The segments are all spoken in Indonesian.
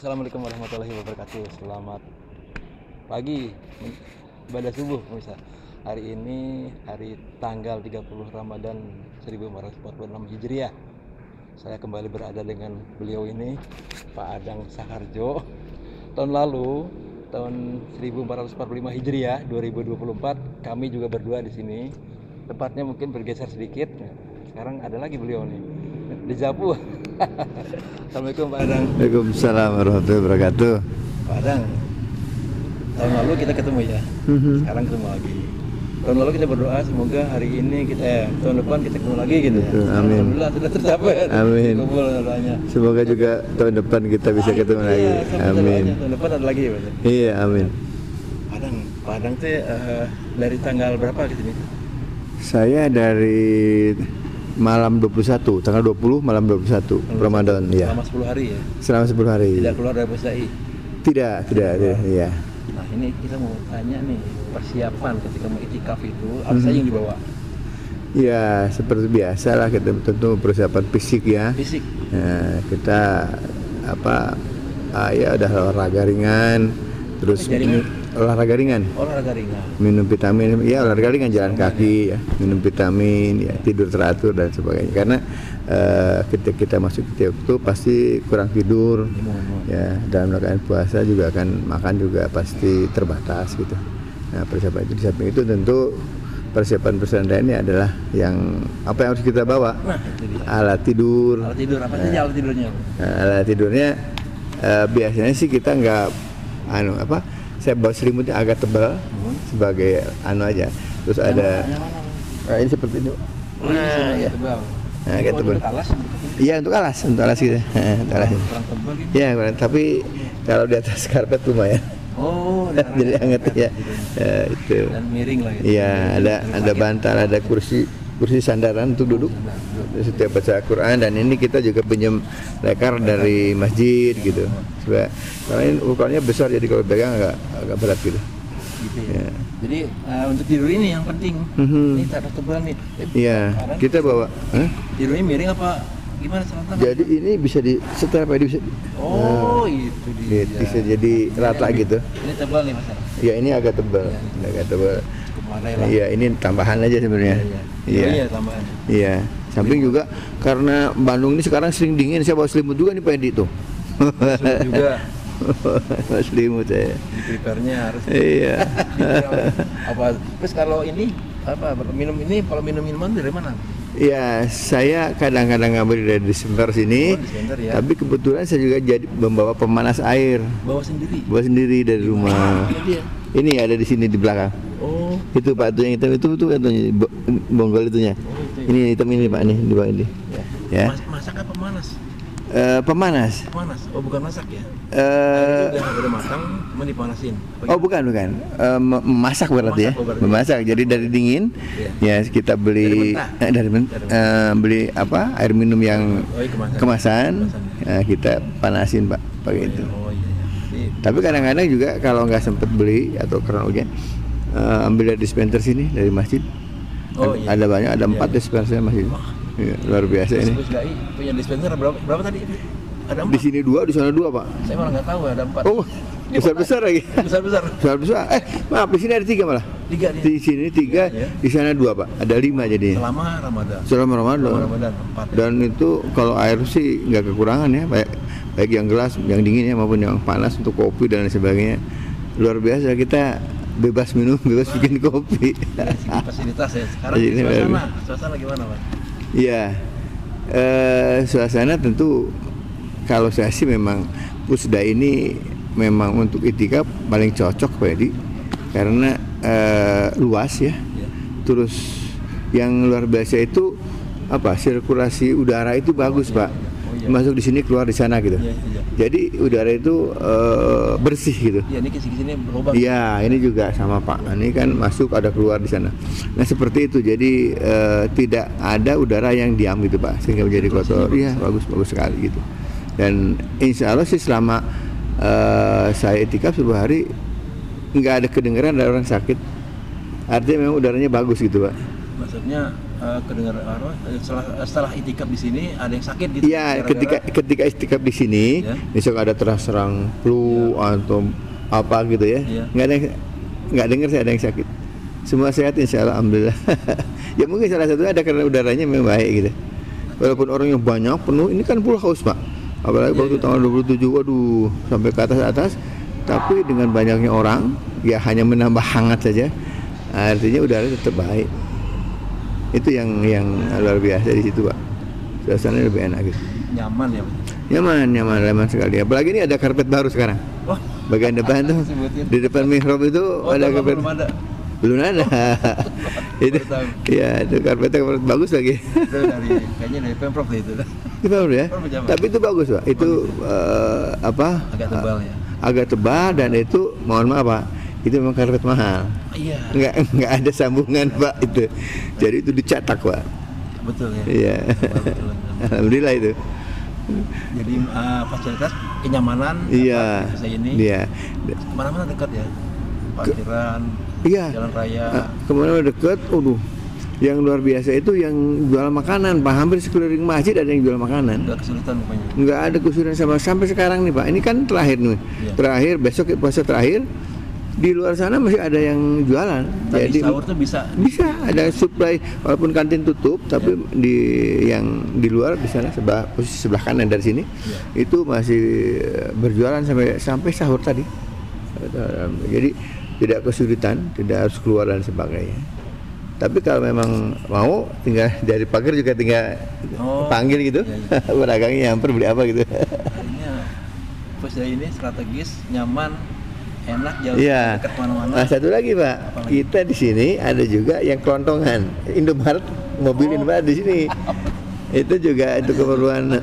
Assalamualaikum warahmatullahi wabarakatuh. Selamat pagi, ibadah subuh pemirsa. Hari ini hari tanggal 30 Ramadan 1446 Hijriah. Saya kembali berada dengan beliau ini, Pak Adang Saharjo. Tahun lalu, tahun 1445 Hijriah 2024, kami juga berdua di sini. Tempatnya mungkin bergeser sedikit. Sekarang ada lagi beliau nih, di Japu. Assalamualaikum Pak Adang. Waalaikumsalam warahmatullahi wabarakatuh. Pak Adang, tahun lalu kita ketemu ya, sekarang ketemu lagi. Tahun lalu kita berdoa semoga hari ini tahun depan kita ketemu lagi gitu ya. Amin. Alhamdulillah sudah tercapai. Amin. Kabul doanya. Semoga juga tahun depan kita bisa ketemu lagi. Amin. Tahun depan ada lagi ya Pak. Iya, amin. Pak Adang tuh dari tanggal berapa gitu nih? Saya dari malam 21, tanggal 20 malam 21 Ramadan ya. Selama 10 hari ya. Selama 10 hari. Tidak keluar dari PSDI. Tidak, iya. Nah, ini kita mau tanya nih, persiapan ketika mau itikaf itu apa saja yang dibawa? Ya, seperti biasa lah, kita tentu persiapan fisik ya. Fisik. Nah, kita ya udah olahraga ringan, terus olahraga ringan. Olahraga ringan. Minum vitamin, ya olahraga ringan, jalan kaki ya, minum vitamin ya, tidur teratur dan sebagainya. Karena ketika kita masuk ke itu pasti kurang tidur ya, dalam melakukan puasa juga akan makan juga pasti terbatas gitu. Nah, persiapan itu, di samping itu tentu persiapan lainnya adalah yang apa yang harus kita bawa. Nah, itu dia. Alat tidur. Alat tidur apa saja alat tidurnya? Alat tidurnya biasanya sih kita nggak saya bawa selimutnya agak tebal sebagai aja. Terus ada ini seperti ini. Ini tebal. Nah, agak tebal. Untuk alas? Iya, untuk alas gitu. Untuk alas. Kurang tebal gitu. Iya, tapi kalau di atas karpet lumayan. Oh, jadi hangat ya. Itu. Dan miring lah gitu. Iya, ada bantal, ada kursi sandaran untuk duduk setiap baca Quran, dan ini kita juga pinjam lekar dari masjid gitu. Karena ini ukurannya besar, jadi kalau pegang agak berat gitu. Gitu ya. Jadi untuk tidur ini yang penting. Ini tak tebal nih. Iya, kita bawa. Tidurnya miring apa gimana caranya? Jadi ini bisa setelah bisa. Oh, itu dia. Bisa jadi rata gitu. Ini tebal nih Mas. Ya, ini agak tebal. Agak tebal. Iya, ini tambahan aja sebenarnya. Iya, tambahan. Iya. Samping juga karena Bandung ini sekarang sering dingin, saya bawa selimut juga nih Pak Edi tuh. Selimut juga. Selimut saya. Prepare-nya harus. Iya. Apa? Terus kalau ini kalau minum minuman dari mana? Ya, saya kadang-kadang ngambil dari dispenser sini, Ya. tapi kebetulan saya juga jadi membawa pemanas air. Bawa sendiri? Bawa sendiri dari rumah. Ini ada di sini di belakang. Oh. Itu Pak, tuh yang hitam itu katanya bonggol itunya. Ini hitam ini Pak, nih di bawah ini. Ya. Masak apa pemanas? Pemanas. Pemanas. Oh, bukan masak ya? Itu udah matang, cuma dipanasin. Oh, bukan. Memasak berarti ya. Memasak. Jadi dari dingin, ya kita beli beli air minum yang kemasan. Nah, kita panasin Pak, pakai itu. Oh iya. Tapi kadang-kadang juga kalau nggak sempet beli atau karena hujan, ambil dari dispenser sini dari masjid. Oh, iya. Ada banyak, ada 4 dispenser masjid. Ya, luar biasa ini. Punya dispenser berapa tadi? Ada 4? Di sini 2, di sana 2 Pak. Saya malah nggak tahu ada 4. Oh, besar-besar lagi. Besar-besar. Besar-besar. Maaf, di sini ada 3 malah. 3 Di sini 3, di sana 2 Pak. Ada 5 jadinya. Selama Ramadan. 4. Dan itu kalau air sih nggak kekurangan ya, baik yang gelas, yang dingin ya maupun yang panas untuk kopi dan sebagainya. Luar biasa, kita bebas minum, bebas bikin kopi. Fasilitas ya. Sekarang suasana gimana Pak? Iya, suasana tentu kalau saya sih memang Pusda ini memang untuk itikaf paling cocok Pak Edi, karena luas ya. Terus yang luar biasa itu sirkulasi udara itu bagus Pak. Masuk di sini keluar di sana gitu. Jadi udara itu bersih gitu. Iya, ini kesini berubah. Iya, ini juga sama Pak. Ini kan masuk ada keluar di sana. Nah, seperti itu. Jadi tidak ada udara yang diam gitu Pak, sehingga menjadi kotor. Iya, bagus sekali gitu. Dan insya Allah sih selama saya itikaf 10 hari nggak ada kedengaran ada orang sakit. Artinya memang udaranya bagus gitu Pak. Maksudnya kedengar setelah itikaf di sini ada yang sakit gitu. Iya, ketika itikaf di sini, Ya. besok ada terserang flu atau apa gitu ya. Ya. Nggak dengar saya ada yang sakit. Semua sehat insya Allah, alhamdulillah. Ya mungkin salah satunya ada karena udaranya memang baik gitu. Walaupun orangnya banyak penuh, ini kan full house Pak. Apalagi waktu tanggal 27, waduh sampai ke atas. Tapi dengan banyaknya orang, ya hanya menambah hangat saja. Artinya udara tetap baik. Itu yang luar biasa di situ Pak. Suasananya lebih enak gitu. Nyaman ya Pak? Nyaman sekali. Apalagi ini ada karpet baru sekarang. Wah, Bagian depan tuh, sebutin. di depan mihrab itu ada karpet. belum ada. Belum ada. Itu, Baru tahu. ya itu karpetnya bagus lagi. Itu kayaknya dari Pemprov itu. Itu baru ya. Baru zaman. Tapi itu bagus Pak. Itu apa? Agak tebal ya. Agak tebal dan itu mohon maaf Pak. Itu memang karpet mahal. Iya. Nggak ada sambungan Pak itu. Jadi itu dicetak Pak. Betul ya. Iya. Betul. Alhamdulillah itu. Jadi fasilitas kenyamanan Iya. apa, ini. Iya. Mana-mana dekat ya. Parkiran, Iya. jalan raya. Kemana dekat, yang luar biasa itu yang jual makanan Pak, hampir sekeliling masjid ada yang jual makanan. Nggak kesulitan pokoknya. Nggak ada kesulitan sampai sekarang nih Pak. Ini kan terakhir nih, Iya. terakhir besok puasa terakhir. Di luar sana masih ada yang jualan. Tadi sahur tuh bisa. ada supply walaupun kantin tutup, tapi yang di luar di sana posisi sebelah kanan dari sini itu masih berjualan sampai sahur tadi. Jadi tidak kesulitan, tidak harus keluar dan sebagainya. Tapi kalau memang mau tinggal dari pagar juga tinggal panggil gitu, pedagangnya nyamper beli apa gitu. Artinya Pusda ini strategis, nyaman, enak, jauh Iya. dekat mana-mana. Nah, satu lagi Pak, Apalagi? kita di sini ada juga yang kelontongan. Indomaret, mobil Indomaret di sini. Itu juga itu keperluan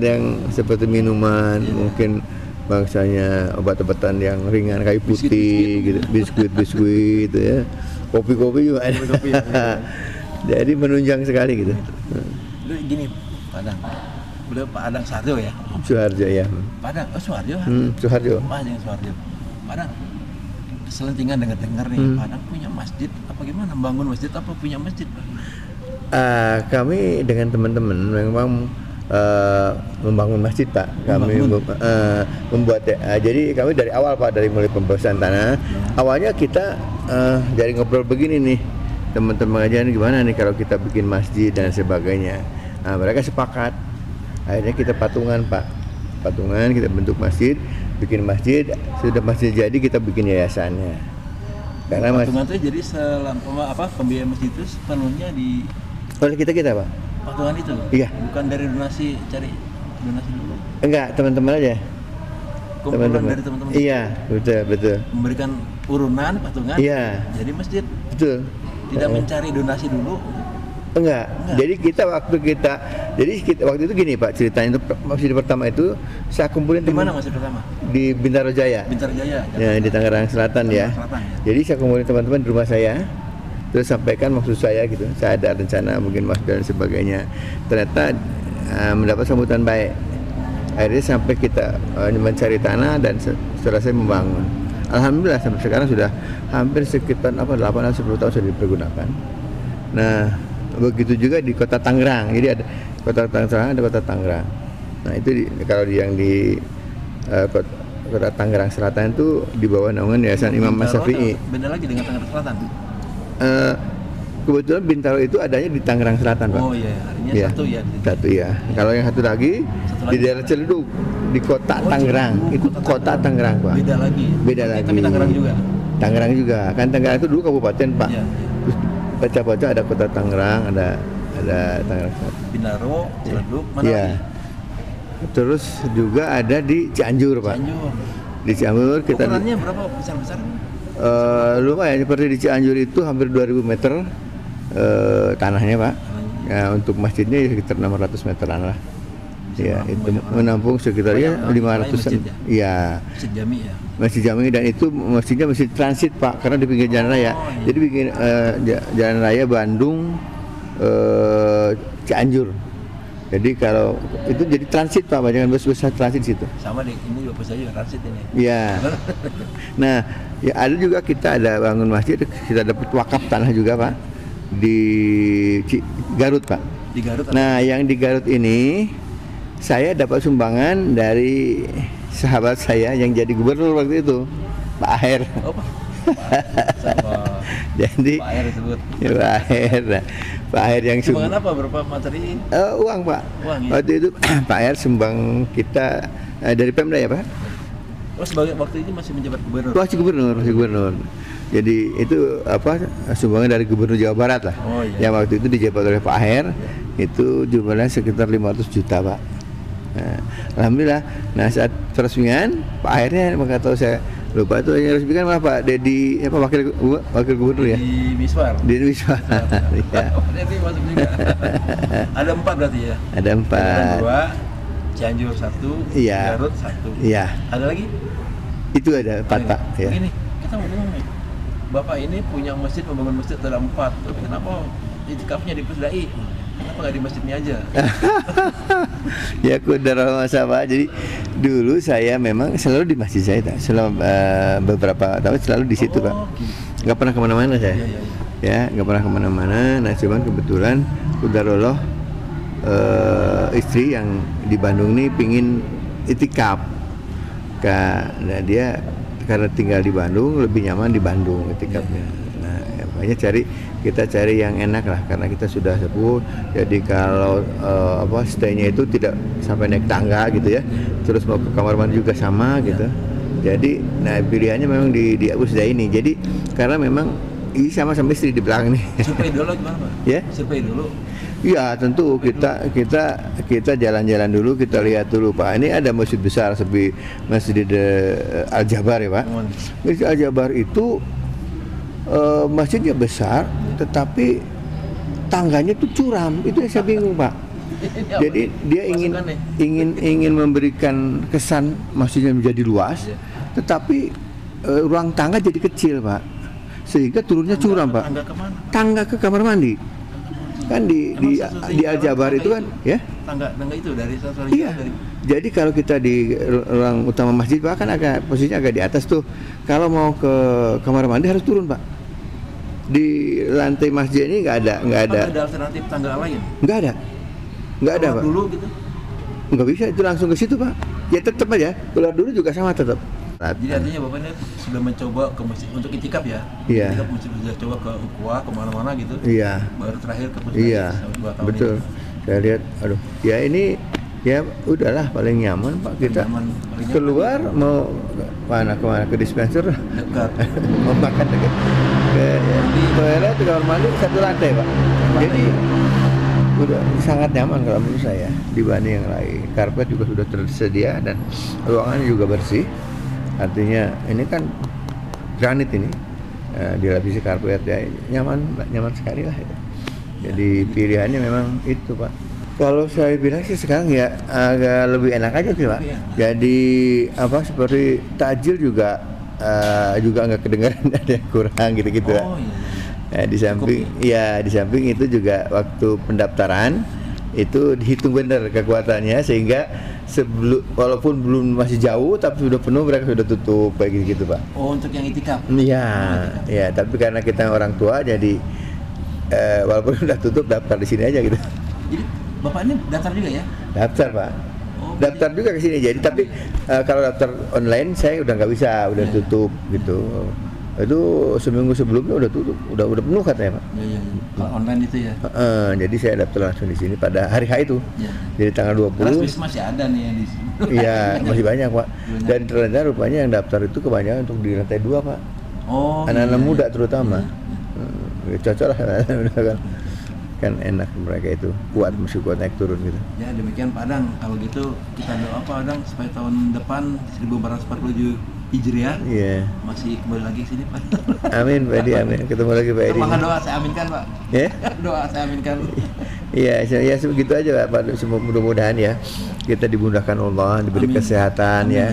yang seperti minuman, mungkin bangsanya obat-obatan yang ringan kayak putih gitu, biskuit gitu ya. Kopi-kopi juga ada. Kopi-kopi, ya. Jadi menunjang sekali gitu. Lu gini, Padang. Beliau Pak Adang Sarjo ya. Suharjo ya. Padang, Suharjo. Suharjo. Pak Adang Suharjo. Padang. Selentingan dengar-dengar nih, Padang punya masjid apa gimana? Bangun masjid apa punya masjid? Kami dengan teman-teman memang membangun masjid Pak. Kami membuat jadi kami dari awal Pak, dari mulai pembebasan tanah. Awalnya kita dari ngobrol begini nih, teman-teman aja gimana nih kalau kita bikin masjid dan sebagainya. Nah, mereka sepakat. Akhirnya kita patungan Pak. Patungan kita bentuk masjid, bikin masjid. Sudah masjid jadi kita bikin yayasannya. Karena patungan itu jadi selama pembiayaan masjid itu sepenuhnya di oleh kita Pak. patungan itu. Iya. Bukan dari donasi, cari donasi dulu. Enggak, teman-teman aja. Kumpulan dari teman-teman. Iya, betul. Memberikan urunan patungan. Iya. Jadi masjid. Betul. Tidak mencari donasi dulu. Enggak. Jadi waktu itu gini Pak, ceritanya itu masjid pertama itu saya kumpulin Di mana masjid pertama? di Bintaro Jaya. Bintaro Jaya. Ya, di Tangerang Selatan ya. Selatan, ya. Jadi saya kumpulin teman-teman di rumah saya. Terus sampaikan maksud saya gitu. Saya ada rencana mungkin masjid dan sebagainya. Ternyata mendapat sambutan baik. Akhirnya sampai kita mencari tanah dan selesai membangun. Alhamdulillah sampai sekarang sudah hampir sekitar 8-10 tahun sudah dipergunakan. Nah, begitu juga di Kota Tangerang. Jadi ada Kota Tangerang, ada Kota Tangerang. Nah, itu kalau yang di Kota Tangerang Selatan itu di bawah naungan Yayasan Imam Syafi'i. Beda lagi dengan Tangerang Selatan. Kebetulan Bintaro itu adanya di Tangerang Selatan, Pak. Oh iya, artinya Ya, satu ya. satu ya. Kalau yang satu lagi di daerah Ciledug di Kota Tangerang. Itu Kota Tangerang, Pak. Beda lagi. Beda lagi. Tapi Tangerang juga. Tangerang juga. Kan Tangerang itu dulu kabupaten, Pak. Iya. Terus pecah-pecah ada Kota Tangerang, ada Tangerang Selatan. Bintaro, Ciledug, mana Iya. lagi? Terus juga ada di Cianjur, Pak. Cianjur. Di Cianjur kita Ukurannya berapa besar-besar? lumayan, seperti di Cianjur itu hampir 2000 meter tanahnya, Pak. Ya, untuk masjidnya ya sekitar 600 meteran lah. Ya, itu menampung sekitar ya 500-an. Iya. Masjid Jami ya. Masjid Jami, dan itu masjidnya masih transit, Pak, karena di pinggir jalan raya. Jadi bikin jalan raya Bandung Cianjur. Jadi kalau itu jadi transit, Pak, banyak bus-bus transit situ. Sama deh, ini juga pas aja transit ini. Iya. Nah, ya ada juga kita ada bangun masjid, kita dapat wakaf tanah juga, Pak. di Garut, Pak. Di Garut. Nah, yang di Garut ini saya dapat sumbangan dari sahabat saya yang jadi gubernur waktu itu, Pak Aher. Oh, sama Jadi Pak Aher disebut. ya, Pak Aher. Nah, Pak Aher yang Sumbangan apa? Berapa materi? uang, Pak. Uang, ya? Waktu itu Pak Aher sumbang kita dari Pemda ya, Pak. Oh, sebagai waktu itu masih menjabat gubernur. Masih gubernur. Jadi itu sumbangan dari Gubernur Jawa Barat lah. Oh, iya. Yang waktu itu dijabat oleh Pak Aher, itu jumlahnya sekitar 500 juta, Pak. Nah, alhamdulillah. Nah, saat peresmian Pak Ahernya maka tahu saya lupa itu yang resmikan mana Pak Dedi wakil gubernur ya. Di Miswar. Di Miswar. Ya. Dedi masuk juga. Ada 4 berarti ya. Ada 4. 2, Cianjur 1, Iya. Garut 1. Iya. Ada lagi? Itu ada 4, Pak. Ya. Begini, kita mau ngomong nih. Bapak ini punya masjid, membangun masjid ada 4. Tapi kenapa itikafnya di Pusdai? Kenapa nggak di masjidnya aja? Ya kudarah masa, Pak. Jadi dulu saya memang selalu di masjid saya, tak? Selama beberapa tahun selalu di situ, Pak. Gitu. Nggak pernah kemana-mana saya. Iya. Ya, nggak pernah kemana-mana. Nah, cuman kebetulan kudarullah istri yang di Bandung nih pingin itikaf. Nah, dia karena tinggal di Bandung lebih nyaman di Bandung itikafnya. Nah, makanya kita cari yang enak lah karena kita sudah sepuh. Jadi kalau stay-nya itu tidak sampai naik tangga gitu ya. Terus mau ke kamar mandi juga sama gitu. Jadi, nah pilihannya memang di Pusdai ini. Jadi karena memang ini sama-sama istri di belakang nih. Survei dulu gimana, Pak? Ya? Survei dulu. Iya, tentu kita jalan-jalan dulu, kita lihat dulu, Pak. Ini ada masjid besar seperti Masjid Al-Jabar ya, Pak. Masjid Al-Jabar itu masjidnya besar, tetapi tangganya itu curam. Itu yang saya bingung, Pak. Jadi dia ingin memberikan kesan masjidnya menjadi luas, tetapi ruang tangga jadi kecil, Pak. Sehingga turunnya curam, Pak. Tangga kemana? Tangga ke kamar mandi. Kan di Al-Jabar itu kan ya tangga itu dari satu iya. Jadi kalau kita di ruang utama masjid, Pak, kan posisinya agak di atas tuh. Kalau mau ke kamar mandi harus turun, Pak. Di lantai masjid ini nggak ada. Ada alternatif tangga lain? Nggak ada, Pak. Dulu gitu? Nggak bisa, itu langsung ke situ, Pak. Ya tetap aja, keluar dulu juga sama tetap. Jadi artinya Bapak ini sudah mencoba ke masjid untuk itikaf ya? Iya. Itikaf sudah coba ke Ukhuwah, kemana-mana gitu? Iya. Baru terakhir ke Pusdai. Iya, 2 tahun betul. Ini. Saya lihat, aduh, ya ini ya udahlah paling nyaman, Pak, kita paling keluar nyaman. mau kemana ke dispenser Dekat. mau makan dekat ke toilet ke kamar mandi 1 lantai, Pak. Jadi udah sangat nyaman kalau menurut saya dibanding yang lain. Karpet juga sudah tersedia dan ruangannya juga bersih. Artinya ini kan granit ini dilapisi karpet ya, nyaman sekali lah itu. Jadi pilihannya memang itu, Pak. Kalau saya bilang sih sekarang ya agak lebih enak aja sih, Pak. Jadi seperti takjil juga nggak kedengaran ada yang kurang gitu-gitu. Oh, iya. Di samping itu juga waktu pendaftaran itu dihitung benar kekuatannya sehingga walaupun belum masih jauh tapi sudah penuh mereka sudah tutup kayak gitu, Pak. Oh, untuk yang itikaf? Iya, tapi karena kita orang tua jadi walaupun sudah tutup daftar di sini aja gitu. Jadi Bapak ini daftar juga ya? Daftar, Pak. Oh, daftar juga ke sini jadi tapi kalau daftar online saya udah nggak bisa, udah tutup gitu. Itu seminggu sebelumnya udah tutup, udah penuh katanya, Pak. Iya. Kalau online itu ya. Jadi saya daftar langsung di sini pada hari H itu. Ya. Jadi tanggal 20. Terus masih ada nih yang di sini. Iya, masih banyak, Pak. Dan ternyata rupanya yang daftar itu kebanyakan untuk di lantai 2, Pak. Oh. Anak-anak muda terutama. Iya. Cocok lah kan enak mereka itu masih kuat naik turun gitu. Ya demikian Pak Adang, kalau gitu kita doa Pak Adang supaya tahun depan 1447 Hijriah masih kembali lagi ke sini, Pak. Amin, Pak Edi, amin. Ketemu lagi, Pak Edi. Semoga doa saya aminkan, Pak. Ya? Doa saya aminkan. Iya, ya sebegitu aja, Pak. Mudah-mudahan ya kita dimudahkan Allah, diberi kesehatan. Amin, ya.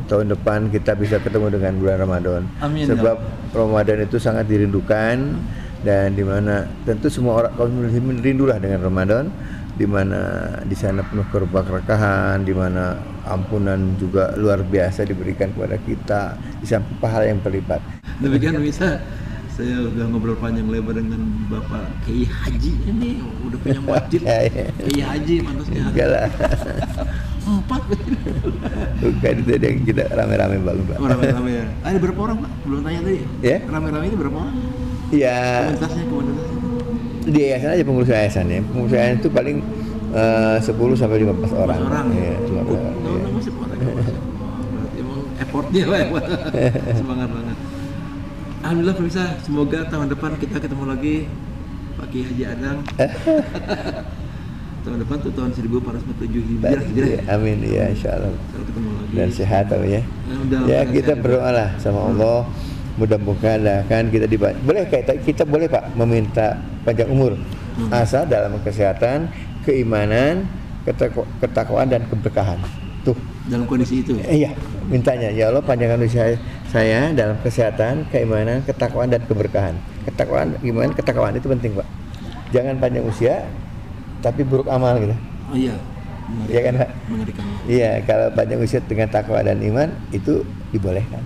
Tahun depan kita bisa ketemu dengan bulan Ramadan. Amin. Sebab Ramadan itu sangat dirindukan dan dimana tentu semua orang kaum muslimin rindulah dengan Ramadan, dimana di sana penuh keberkahan, dimana ampunan juga luar biasa diberikan kepada kita di samping pahala yang berlipat. Demikian bisa Saya udah ngobrol panjang lebar dengan Bapak Kiai Haji ini, udah punya masjid. Kiai Haji pantasnya. Enggak lah. 4. Bukan itu yang kita rame-rame bangun, Pak. Oh, rame-rame ya. Ada berapa orang, Pak? Belum tanya tadi. Ya? Rame-rame itu berapa orang? Ya, Komunitasnya. di yayasan aja pengurus yayasan ya. Pengurus yayasan itu paling 10 sampai 15 orang. 15 orang. Iya, 15 orang. Iya. Masih orang. Berarti emang effortnya lah ya, Pak. Semangat banget. Alhamdulillah pemirsa, semoga tahun depan kita ketemu lagi Pak Kiai Haji Adang. Tahun depan tuh tahun 1447 Hijriah. Amin ya, insyaallah. Kalau ketemu lagi. Dan sehat Pak ya. Ya Kita berdoalah sama Allah. Mudah-mudahan lah kan kita boleh kita boleh Pak meminta panjang umur. Asal dalam kesehatan, keimanan, ketakwaan dan keberkahan. Tuh. Dalam kondisi itu. Iya, mintanya ya Allah panjangkan usia saya dalam kesehatan, keimanan, ketakwaan dan keberkahan. Ketakwaan itu penting, Pak. Jangan panjang usia tapi buruk amal gitu. Oh iya. Iya kan, Pak? Mengerikan. Iya, kalau panjang usia dengan takwa dan iman itu dibolehkan.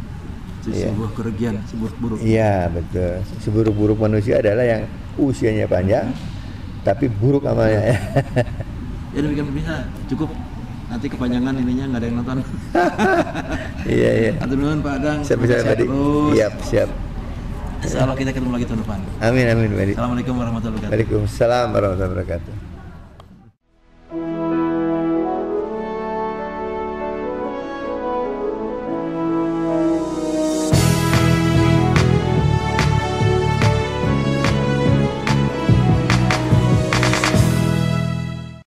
Itu sebuah kerugian, seburuk-buruk. Iya, betul. Seburuk-buruk manusia adalah yang usianya panjang tapi buruk amalnya. Ya demikian pemirsa, cukup. Nanti kepanjangan ininya nggak ada yang nonton. Iya. Atur nuhun Pak Adang. Siap. Siap. Insyaallah kita ketemu lagi tahun depan. Amin. Assalamualaikum warahmatullahi wabarakatuh. Waalaikumsalam warahmatullahi wabarakatuh.